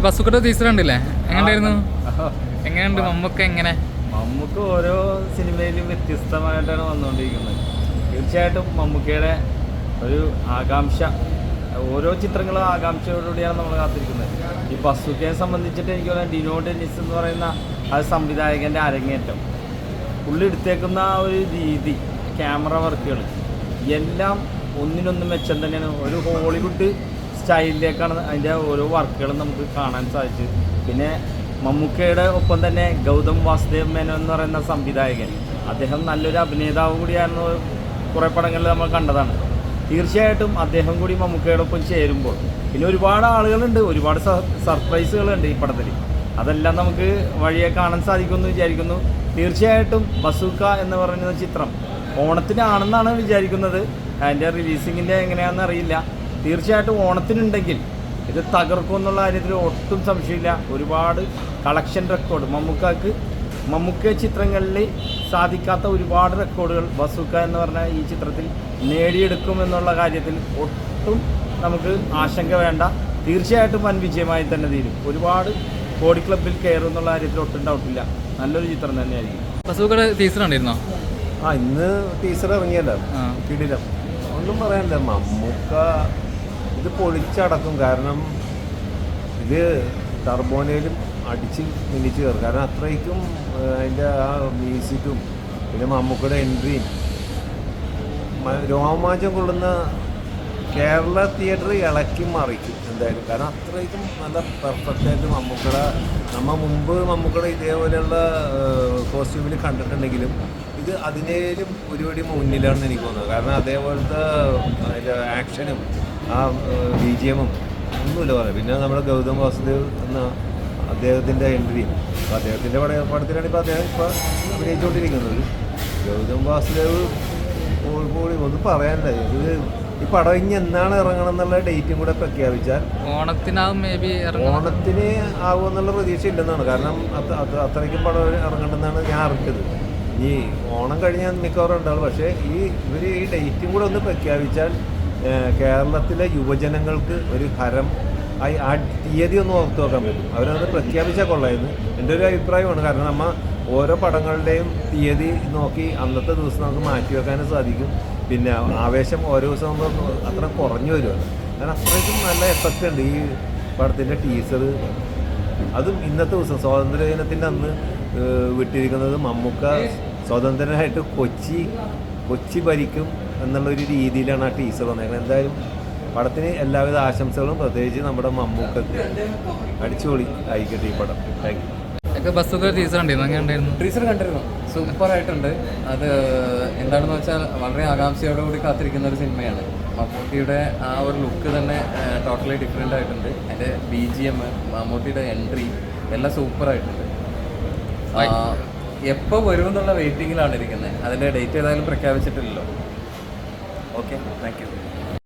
ബസ്സുക്കട്ട teacher ഉണ്ടല്ലേ, എങ്ങനെയായിരുന്നു? എങ്ങനെയുണ്ട് മമ്മൂക്ക? എങ്ങനെ മമ്മൂക്ക ഓരോ സിനിമയിലും വ്യത്യസ്തമായിട്ടാണ് വന്നുകൊണ്ടിരിക്കുന്നത്. തീർച്ചയായിട്ടും മമ്മൂക്കയുടെ ഒരു ആകാംക്ഷ, ഓരോ ചിത്രങ്ങളും ആകാംക്ഷയോടുകൂടിയാണ് നമ്മൾ കാത്തിരിക്കുന്നത്. ഈ ബസ്സുക്കയെ സംബന്ധിച്ചിട്ട് എനിക്ക് തോന്നുന്നത് ഡിനോ ഡെന്നിസ് എന്ന് പറയുന്ന ആ സംവിധായകൻ്റെ അരങ്ങേറ്റം, പുള്ളി എടുത്തേക്കുന്ന ആ ഒരു രീതി, ക്യാമറ വർക്കുകൾ എല്ലാം ഒന്നിനൊന്നും മെച്ചം തന്നെയാണ്. ഒരു ഹോളിവുഡ് സ്റ്റൈലിലേക്കാണ് അതിൻ്റെ ഓരോ വർക്കുകളും നമുക്ക് കാണാൻ സാധിച്ചു. പിന്നെ മമ്മൂക്കയുടെ ഒപ്പം തന്നെ ഗൗതം വാസുദേവ് മേനോൻ എന്ന് പറയുന്ന സംവിധായകൻ, അദ്ദേഹം നല്ലൊരു അഭിനേതാവ് കൂടിയായിരുന്നു. കുറേ പടങ്ങളിൽ നമ്മൾ കണ്ടതാണ്. തീർച്ചയായിട്ടും അദ്ദേഹം കൂടി മമ്മൂക്കയുടെ ഒപ്പം ചേരുമ്പോൾ പിന്നെ ഒരുപാട് ആളുകളുണ്ട്, ഒരുപാട് സർപ്രൈസുകളുണ്ട് ഈ പടത്തിൽ. അതെല്ലാം നമുക്ക് വഴിയെ കാണാൻ സാധിക്കുമെന്ന് വിചാരിക്കുന്നു. തീർച്ചയായിട്ടും ബസൂക്ക എന്ന് പറയുന്ന ചിത്രം ഓണത്തിനാണെന്നാണ് വിചാരിക്കുന്നത്. അതിൻ്റെ റിലീസിങ്ങിൻ്റെ എങ്ങനെയാണെന്ന് അറിയില്ല. തീർച്ചയായിട്ടും ഓണത്തിനുണ്ടെങ്കിൽ ഇത് തകർക്കും എന്നുള്ള കാര്യത്തിൽ ഒട്ടും സംശയമില്ല. ഒരുപാട് കളക്ഷൻ റെക്കോർഡ് മമ്മൂക്ക ചിത്രങ്ങളിൽ സാധിക്കാത്ത ഒരുപാട് റെക്കോർഡുകൾ ബസൂക്ക എന്ന് പറഞ്ഞ ഈ ചിത്രത്തിൽ നേടിയെടുക്കും എന്നുള്ള കാര്യത്തിൽ ഒട്ടും നമുക്ക് ആശങ്ക വേണ്ട. തീർച്ചയായിട്ടും വൻ വിജയമായി തന്നെ തീരും. ഒരുപാട് കോടി ക്ലബിൽ കയറും എന്നുള്ള കാര്യത്തിൽ ഒട്ടും ഡൗട്ടില്ല. നല്ലൊരു ചിത്രം തന്നെയായിരിക്കും. ബസൂക്കയുടെ ടീച്ചർ ഉണ്ടായിരുന്നോ? ഇന്ന് ടീച്ചർ ഇറങ്ങിയല്ലോ, കിടിലം. ഒന്നും പറയാനില്ല, മമ്മൂക്ക ഇത് പൊളിച്ചടക്കും. കാരണം ഇത് ടർബോനയിലും അടിച്ച് മിന്നിച്ച് കയറും. കാരണം അത്രയ്ക്കും അതിൻ്റെ ആ മ്യൂസിക്കും പിന്നെ മമ്മൂക്കയുടെ എൻട്രിയും രോമാഞ്ചം കൊള്ളുന്ന കേരള തിയേറ്റർ ഇളക്കി മറിക്കും എന്തായാലും. കാരണം അത്രയ്ക്കും നല്ല പെർഫെക്റ്റായിട്ട് മുമ്പ് മമ്മൂക്കയുടെ ഇതേപോലെയുള്ള കോസ്റ്റ്യൂമിൽ കണ്ടിട്ടുണ്ടെങ്കിലും ഇത് അതിനേലും ഒരുപടി മുന്നിലാണെന്ന് എനിക്ക് തോന്നുന്നത്. കാരണം അതേപോലത്തെ അതിൻ്റെ ആക്ഷനും ആ BGM-ഉം ഒന്നുമില്ല പറയാം. പിന്നെ നമ്മുടെ ഗൗതം വാസുദേവ് എന്ന അദ്ദേഹത്തിൻ്റെ എൻട്രിയും, അപ്പോൾ അദ്ദേഹത്തിൻ്റെ പടത്തിലാണ് ഇപ്പോൾ അദ്ദേഹം അഭിനയിച്ചുകൊണ്ടിരിക്കുന്നത്. ഗൗതം വാസുദേവ് കോഴിക്കോട് ഒന്നും പറയാനില്ല. ഇത് ഈ പടം ഇനി എന്നാണ് ഇറങ്ങണം എന്നുള്ള ഡേറ്റും കൂടെ പ്രഖ്യാപിച്ചാൽ ഓണത്തിനാവും മേ ബി. ഓണത്തിന് ആകുമെന്നുള്ള പ്രതീക്ഷ ഇല്ലെന്നാണ്. കാരണം അത്രയ്ക്കും പടം ഇറങ്ങണ്ടെന്നാണ് ഞാൻ അറിഞ്ഞത്. ഈ ഓണം കഴിഞ്ഞാൽ മിക്കവാറും ഉണ്ടാവും. പക്ഷേ ഇവർ ഈ ഡേറ്റും കൂടെ ഒന്ന് പ്രഖ്യാപിച്ചാൽ കേരളത്തിലെ യുവജനങ്ങൾക്ക് ഒരു ഹരം ആ തീയതി ഒന്ന് ഓർത്തു വെക്കാൻ പറ്റും. അവരത് പ്രഖ്യാപിച്ചാൽ കൊള്ളായിരുന്നു എൻ്റെ ഒരു അഭിപ്രായമാണ്. കാരണം ഓരോ പടങ്ങളുടെയും തീയതി നോക്കി അന്നത്തെ ദിവസം നമുക്ക് മാറ്റി വെക്കാനും സാധിക്കും. പിന്നെ ആവേശം ഓരോ ദിവസം അത്ര കുറഞ്ഞു വരുമല്ലോ. കാരണം അത്രയ്ക്കും നല്ല എഫക്റ്റ് ഉണ്ട് ഈ പടത്തിൻ്റെ ടീസർ. അതും ഇന്നത്തെ ദിവസം സ്വാതന്ത്ര്യ ദിനത്തിൻ്റെ അന്ന് വിട്ടിരിക്കുന്നത് മമ്മൂക്ക സ്വതന്ത്രനായിട്ട് കൊച്ചി ഭരിക്കും എന്നുള്ളൊരു രീതിയിലാണ് ആ ടീസർ വന്നേക്കുന്നത്. എന്തായാലും പടത്തിന് എല്ലാവിധ ആശംസകളും, പ്രത്യേകിച്ച് നമ്മുടെ മമ്മൂക്കക്ക് അടിച്ചുപൊളി ആയിക്കട്ടെ ഈ പടം. Thank you. ബസ്സൊക്കെ ടീച്ചർ ഉണ്ടായിരുന്നു, അങ്ങനെ ഉണ്ടായിരുന്നു? ടീച്ചർ കണ്ടിരുന്നു, സൂപ്പറായിട്ടുണ്ട്. അത് എന്താണെന്ന് വെച്ചാൽ വളരെ ആകാംക്ഷയോടുകൂടി കാത്തിരിക്കുന്ന ഒരു സിനിമയാണ്. മമ്മൂട്ടിയുടെ ആ ഒരു ലുക്ക് തന്നെ ടോട്ടലി ഡിഫറെൻ്റ് ആയിട്ടുണ്ട്. അതിൻ്റെ BGM, മമ്മൂട്ടിയുടെ എൻട്രി എല്ലാം സൂപ്പറായിട്ടുണ്ട്. എപ്പോൾ വരുമെന്നുള്ള വെയിറ്റിങ്ങിലാണ് ഇരിക്കുന്നത്. അതിൻ്റെ ഡേറ്റ് ഏതായാലും പ്രഖ്യാപിച്ചിട്ടില്ലല്ലോ. Okay, thank you.